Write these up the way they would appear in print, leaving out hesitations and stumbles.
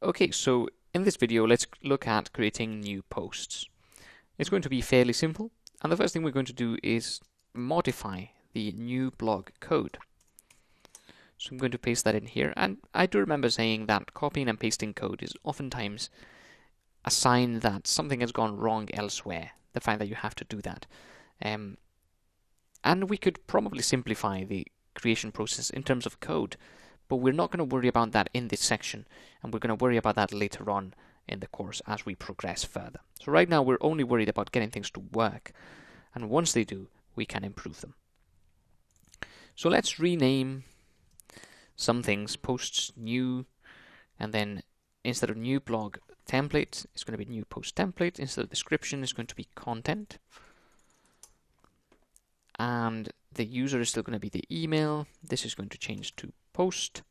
Okay, so in this video, let's look at creating new posts. It's going to be fairly simple, and the first thing we're going to do is modify the new blog code. So I'm going to paste that in here, and I do remember saying that copying and pasting code is oftentimes a sign that something has gone wrong elsewhere, the fact that you have to do that. And we could probably simplify the creation process in terms of code, but we're not going to worry about that in this section, and we're going to worry about that later on in the course as we progress further. So right now we're only worried about getting things to work, and once they do, we can improve them. So let's rename some things, posts new, and then instead of new blog template, it's going to be new post template. Instead of description, it's going to be content. And the user is still going to be the email. This is going to change to post.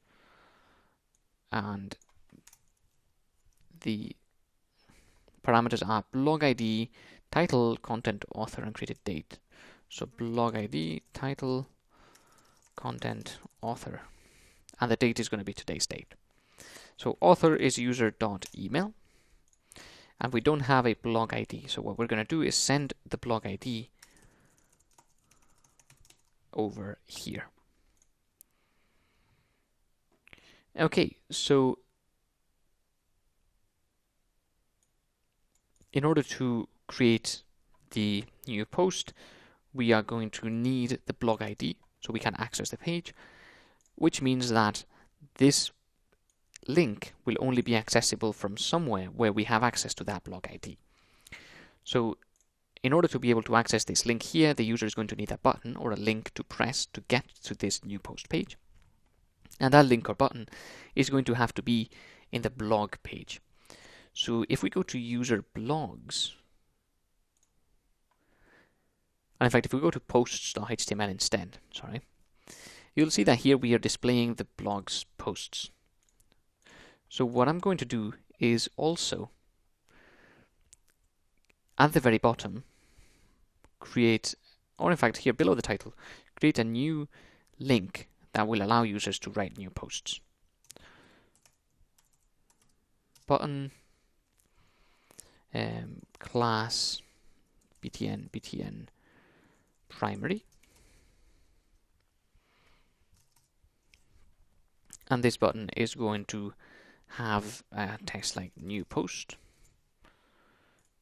And the parameters are blog ID, title, content, author, and created date. So blog ID, title, content, author. And the date is going to be today's date. So author is user.email. And we don't have a blog ID. So what we're going to do is send the blog ID over here. Okay, so in order to create the new post, we are going to need the blog ID so we can access the page, which means that this link will only be accessible from somewhere where we have access to that blog ID. So in order to be able to access this link here, the user is going to need a button or a link to press to get to this new post page. And that link or button is going to have to be in the blog page. So if we go to user blogs, and in fact, if we go to posts.html instead, you'll see that here we are displaying the blog's posts. So what I'm going to do is also, at the very bottom, create, or in fact here below the title, create a new link that will allow users to write new posts. Button, class, btn primary. And this button is going to have a text like new post.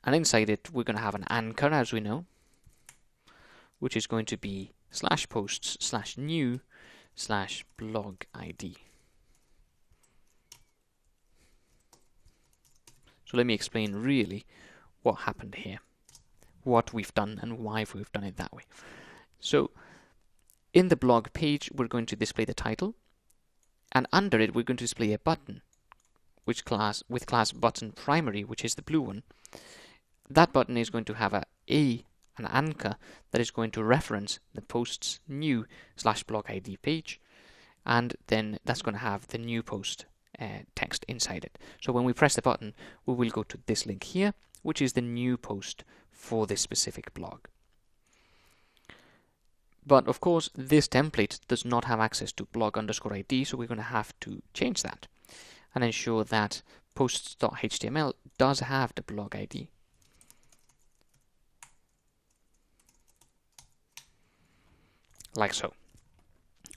And inside it, we're going to have an anchor, as we know, which is going to be /posts/new/blog ID. So let me explain really what happened here, what we've done and why we've done it that way. So in the blog page, we're going to display the title, and under it, we're going to display a button, with class button primary, which is the blue one. That button is going to have an anchor that is going to reference the post's new/blog ID page, and then that's going to have the new post text inside it. So when we press the button, we will go to this link here, which is the new post for this specific blog. But of course, this template does not have access to blog_ID, so we're going to have to change that and ensure that posts.html does have the blog ID. Like so.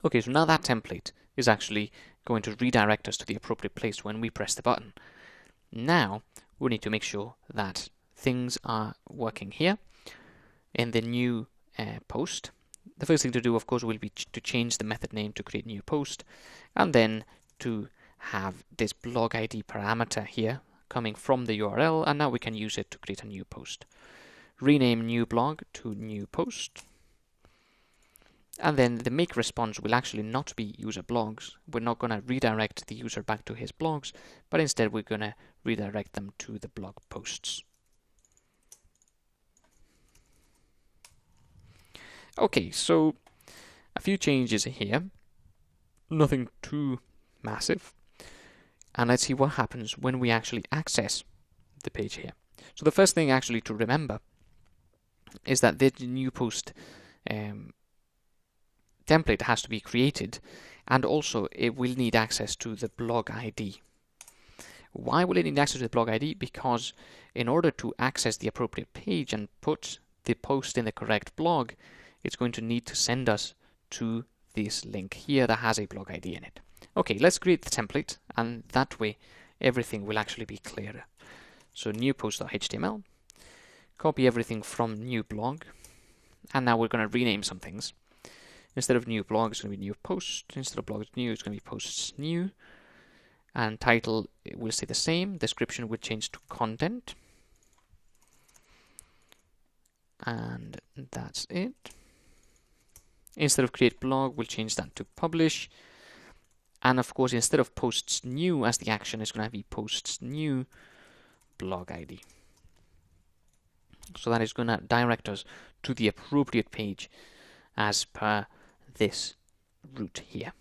Okay, so now that template is actually going to redirect us to the appropriate place when we press the button. Now, we need to make sure that things are working here in the new post. The first thing to do, of course, will be to change the method name to create new post, and then to have this blog ID parameter here coming from the URL, and now we can use it to create a new post. Rename new blog to new post. And then the make response will actually not be user blogs. We're not going to redirect the user back to his blogs, but instead we're going to redirect them to the blog posts. Okay, so a few changes here. Nothing too massive. And let's see what happens when we actually access the page here. So the first thing actually to remember is that the new post template has to be created, and also it will need access to the blog ID. Why will it need access to the blog ID? Because in order to access the appropriate page and put the post in the correct blog, it's going to need to send us to this link here that has a blog ID in it. Okay, let's create the template, and that way everything will actually be clearer. So new post.html, copy everything from new blog, and now we're going to rename some things. Instead of new blog, it's going to be new post. Instead of blog new, it's going to be posts new. And title will stay the same. Description will change to content. And that's it. Instead of create blog, we'll change that to publish. And of course, instead of posts new as the action, it's going to be posts new blog ID. So that is going to direct us to the appropriate page as per this route here.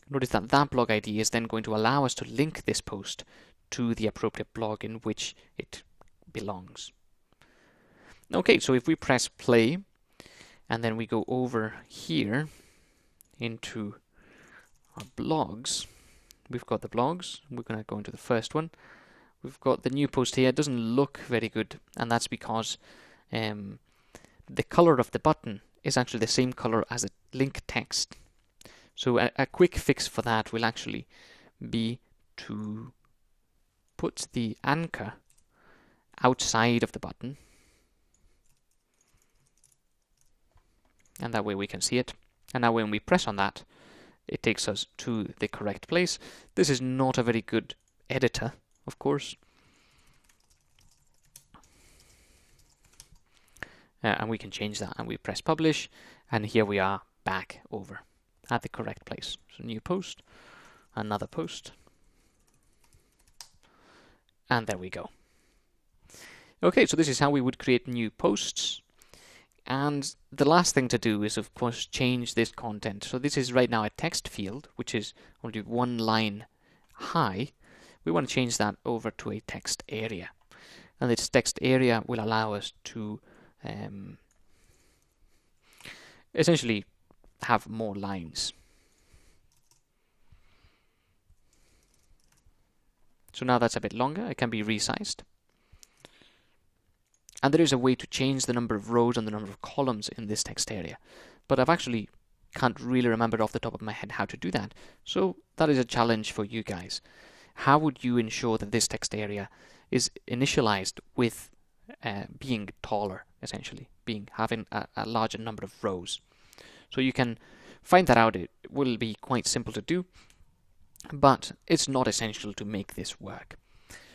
Notice that that blog ID is then going to allow us to link this post to the appropriate blog in which it belongs. Okay, so if we press play and then we go over here into our blogs, we've got the blogs. We're going to go into the first one. We've got the new post here. It doesn't look very good, and that's because the color of the button is actually the same color as the link text. So a quick fix for that will actually be to put the anchor outside of the button, and that way we can see it. And now when we press on that, it takes us to the correct place. This is not a very good editor, of course. And we can change that, and we press publish, and here we are back over at the correct place. So new post, another post, and there we go. Okay, so this is how we would create new posts. And the last thing to do is, of course, change this content. So this is right now a text field, which is only one line high. We want to change that over to a text area. And this text area will allow us to essentially have more lines. So now that's a bit longer. It can be resized. And there is a way to change the number of rows and the number of columns in this text area. But I've actually can't really remember off the top of my head how to do that. So that is a challenge for you guys. How would you ensure that this text area is initialized with being taller, essentially, having a larger number of rows? So you can find that out. It will be quite simple to do, but it's not essential to make this work.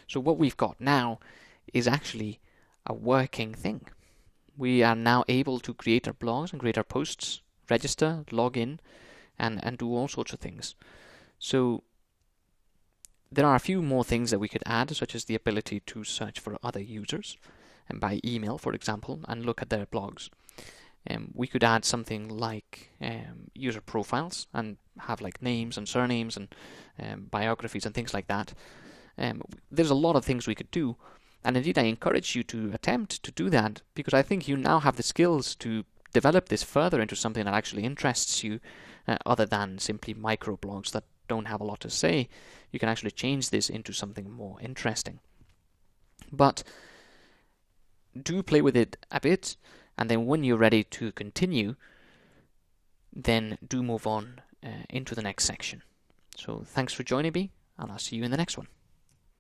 So what we've got now is actually a working thing. We are now able to create our blogs and create our posts, register, log in, and do all sorts of things. So there are a few more things that we could add, such as the ability to search for other users, and by email, for example, and look at their blogs. We could add something like user profiles and have like names and surnames and biographies and things like that. There's a lot of things we could do, and indeed I encourage you to attempt to do that, because I think you now have the skills to develop this further into something that actually interests you, other than simply microblogs that don't have a lot to say. You can actually change this into something more interesting. But do play with it a bit, and then when you're ready to continue, then do move on into the next section. So thanks for joining me, and I'll see you in the next one.